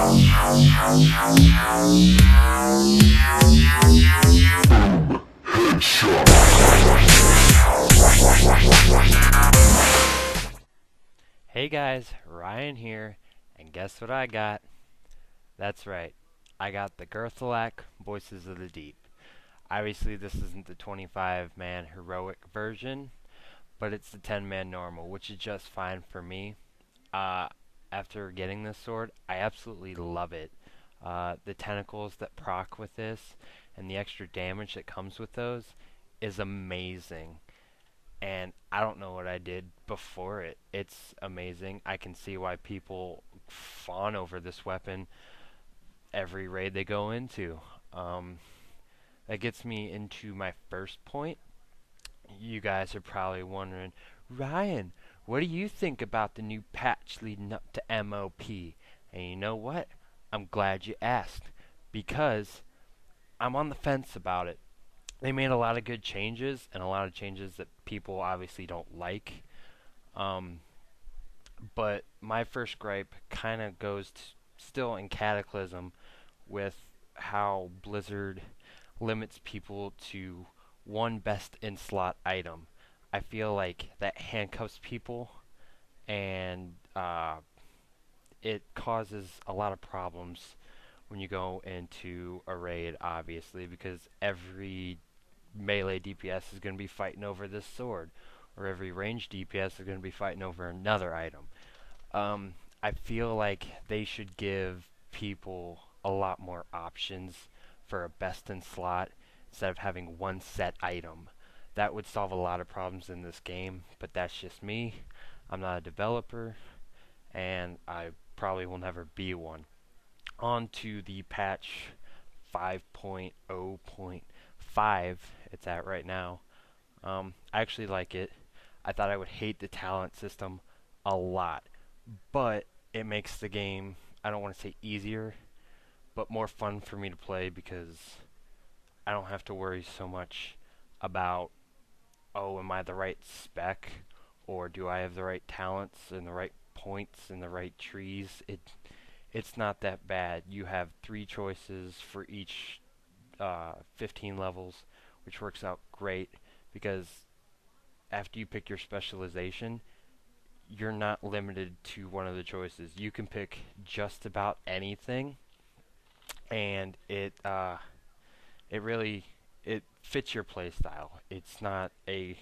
Hey guys, Ryan here, and guess what I got? That's right, I got the Gurthalak Voices of the Deep. Obviously this isn't the 25-man heroic version, but it's the 10-man normal, which is just fine for me. Uh, After getting this sword, I absolutely love it. The tentacles that proc with this, and the extra damage that comes with those, is amazing. And I don't know what I did before it. It's amazing. I can see why people fawn over this weapon every raid they go into. Um, that gets me into my first point. You guys are probably wondering, Ryan, what do you think about the new patch leading up to MoP? And you know what? I'm glad you asked, because I'm on the fence about it. They made a lot of good changes, and a lot of changes that people obviously don't like. Um, but my first gripe kind of goes still in Cataclysm with how Blizzard limits people to one best in slot item. I feel like that handcuffs people, and it causes a lot of problems when you go into a raid, obviously, because every melee DPS is going to be fighting over this sword, or every ranged DPS is going to be fighting over another item. I feel like they should give people a lot more options for a best in slot instead of having one set item. That would solve a lot of problems in this game, but that's just me. I'm not a developer, and I probably will never be one. On to the patch 5.0.5 it's at right now. I actually like it. I thought I would hate the talent system a lot, but it makes the game, I don't want to say easier, but more fun for me to play, because I don't have to worry so much about, oh, am I the right spec, or do I have the right talents and the right points and the right trees. It's not that bad. You have 3 choices for each 15 levels, which works out great, because after you pick your specialization, you're not limited to one of the choices. You can pick just about anything, and it really it fits your playstyle. It's not a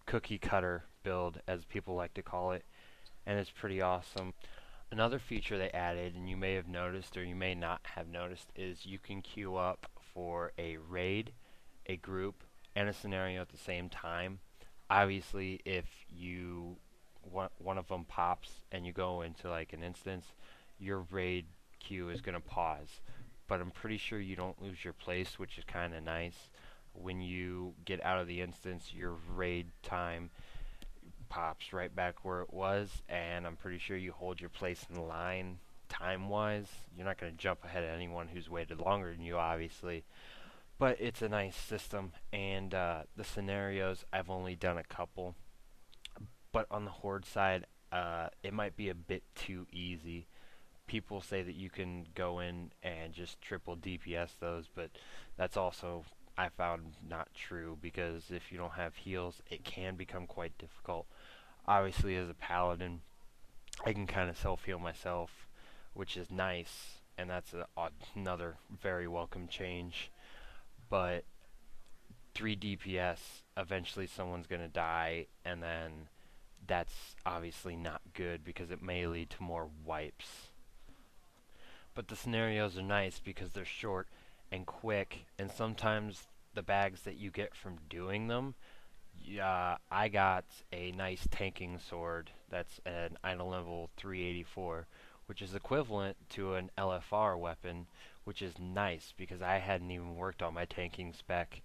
cookie cutter build, as people like to call it, and it's pretty awesome. Another feature they added, and you may have noticed or you may not have noticed, is you can queue up for a raid, a group, and a scenario at the same time. Obviously, if you one of them pops and you go into like an instance, your raid queue is going to pause. But I'm pretty sure you don't lose your place, which is kind of nice. When you get out of the instance, your raid time pops right back where it was, and I'm pretty sure you hold your place in line time-wise. You're not going to jump ahead of anyone who's waited longer than you, obviously. But it's a nice system, and the scenarios, I've only done a couple. But on the Horde side, it might be a bit too easy. People say that you can go in and just triple DPS those, but that's also, I found, not true, because if you don't have heals, it can become quite difficult. Obviously, as a paladin, I can kind of self-heal myself, which is nice, and that's another very welcome change. But 3 DPS, eventually someone's going to die, and then that's obviously not good, because it may lead to more wipes. But the scenarios are nice because they're short and quick, and sometimes the bags that you get from doing them, I got a nice tanking sword that's an idle level 384, which is equivalent to an LFR weapon, which is nice because I hadn't even worked on my tanking spec.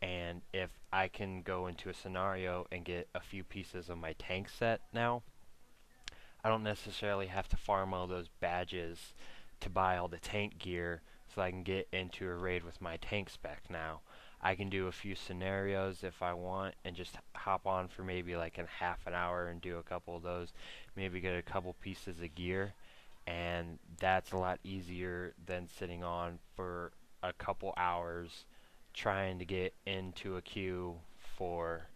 And if I can go into a scenario and get a few pieces of my tank set now, I don't necessarily have to farm all those badges to buy all the tank gear so I can get into a raid with my tank spec now. I can do a few scenarios if I want and just hop on for maybe like a half an hour and do a couple of those, maybe get a couple pieces of gear, and that's a lot easier than sitting on for a couple hours trying to get into a queue for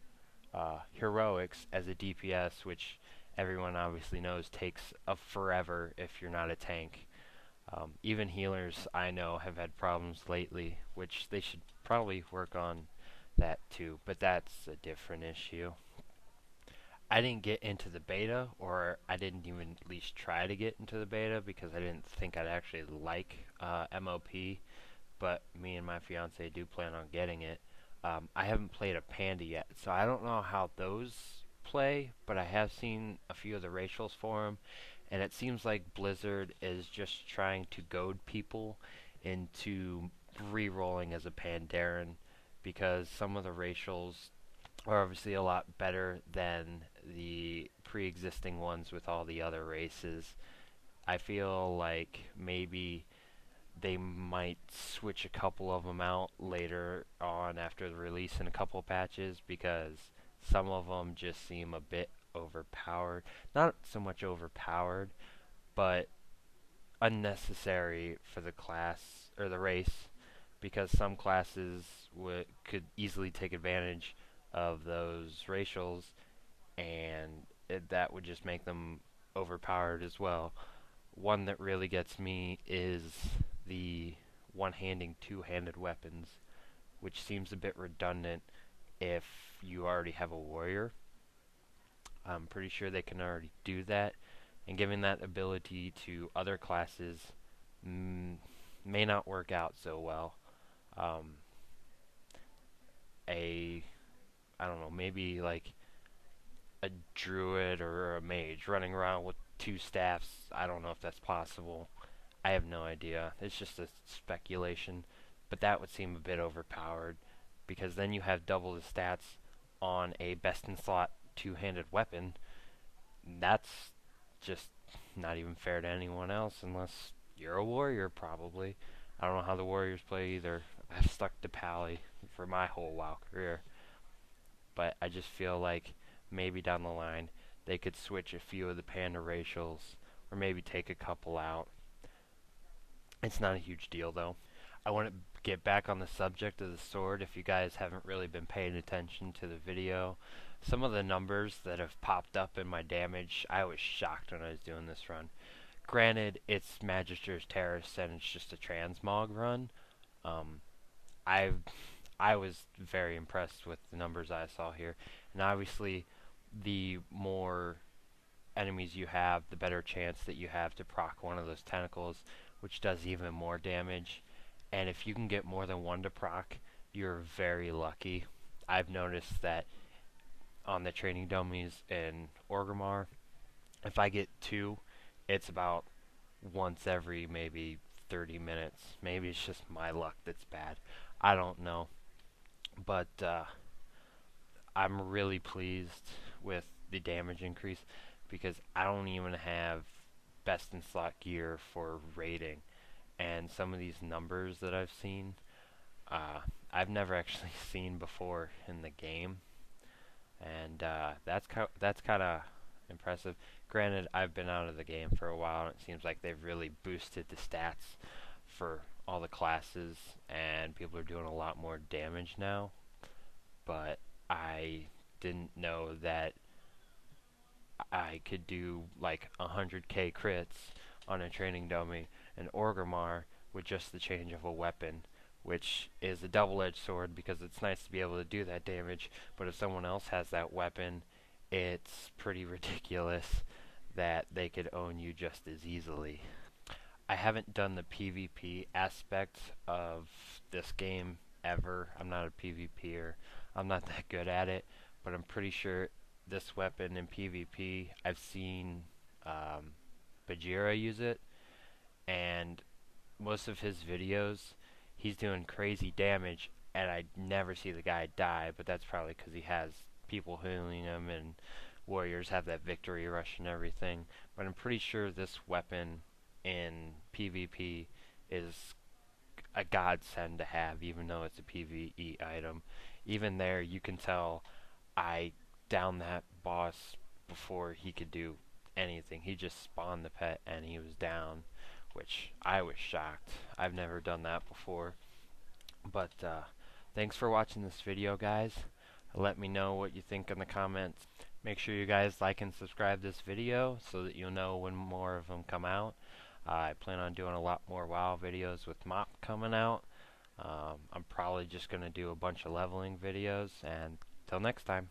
heroics as a DPS, which everyone obviously knows takes a forever if you're not a tank. Even healers I know have had problems lately, which they should probably work on that too, but that's a different issue. I didn't get into the beta, or I didn't even at least try to get into the beta because I didn't think I'd actually like MoP, but me and my fiance do plan on getting it. I haven't played a panda yet, so I don't know how those play, but I have seen a few of the racials for them, and it seems like Blizzard is just trying to goad people into re-rolling as a Pandaren because some of the racials are obviously a lot better than the pre-existing ones with all the other races. I feel like maybe they might switch a couple of them out later on after the release in a couple patches because some of them just seem a bit overpowered. Not so much overpowered, but unnecessary for the class or the race because some classes could easily take advantage of those racials and that would just make them overpowered as well. One that really gets me is the one-handing two-handed weapons, which seems a bit redundant if you already have a warrior. I'm pretty sure they can already do that, and giving that ability to other classes mm, may not work out so well. Um, a I don't know, maybe like a druid or a mage running around with two staffs. I don't know if that's possible. I have no idea. It's just a speculation, but that would seem a bit overpowered because then you have double the stats on a best in slot two-handed weapon. That's just not even fair to anyone else unless you're a warrior probably. I don't know how the warriors play either. I've stuck to Pally for my whole WoW career, but I just feel like maybe down the line they could switch a few of the panda racials or maybe take a couple out. It's not a huge deal though. I want to get back on the subject of the sword. If you guys haven't really been paying attention to the video, some of the numbers that have popped up in my damage, I was shocked when I was doing this run. Granted, it's Magister's Terrace and it's just a transmog run. Um, I I was very impressed with the numbers I saw here, and obviously, the more enemies you have, the better chance that you have to proc one of those tentacles, which does even more damage. And if you can get more than one to proc, you're very lucky. I've noticed that on the training dummies in Orgrimmar, if I get two, it's about once every maybe 30 minutes. Maybe it's just my luck that's bad. I don't know. But I'm really pleased with the damage increase because I don't even have best in slot gear for raiding. And some of these numbers that I've seen, uh, I've never actually seen before in the game, and that's kind of impressive. Granted, I've been out of the game for a while, and it seems like they've really boosted the stats for all the classes, and people are doing a lot more damage now. But I didn't know that I could do like 100k crits on a training dummy and Orgrimmar with just the change of a weapon, which is a double-edged sword because it's nice to be able to do that damage, but if someone else has that weapon, it's pretty ridiculous that they could own you just as easily. I haven't done the PvP aspect of this game ever. I'm not a PvPer. I'm not that good at it, but I'm pretty sure this weapon in PvP, I've seen Bajira use it, and most of his videos, he's doing crazy damage, and I never see the guy die, but that's probably because he has people healing him, and warriors have that victory rush and everything. But I'm pretty sure this weapon in PvP is a godsend to have, even though it's a PvE item. Even there, you can tell I downed that boss before he could do anything. He just spawned the pet and he was down, which I was shocked. I've never done that before. But thanks for watching this video, guys. Let me know what you think in the comments. Make sure you guys like and subscribe this video so that you'll know when more of them come out. I plan on doing a lot more WoW videos with MoP coming out. I'm probably just going to do a bunch of leveling videos, and till next time.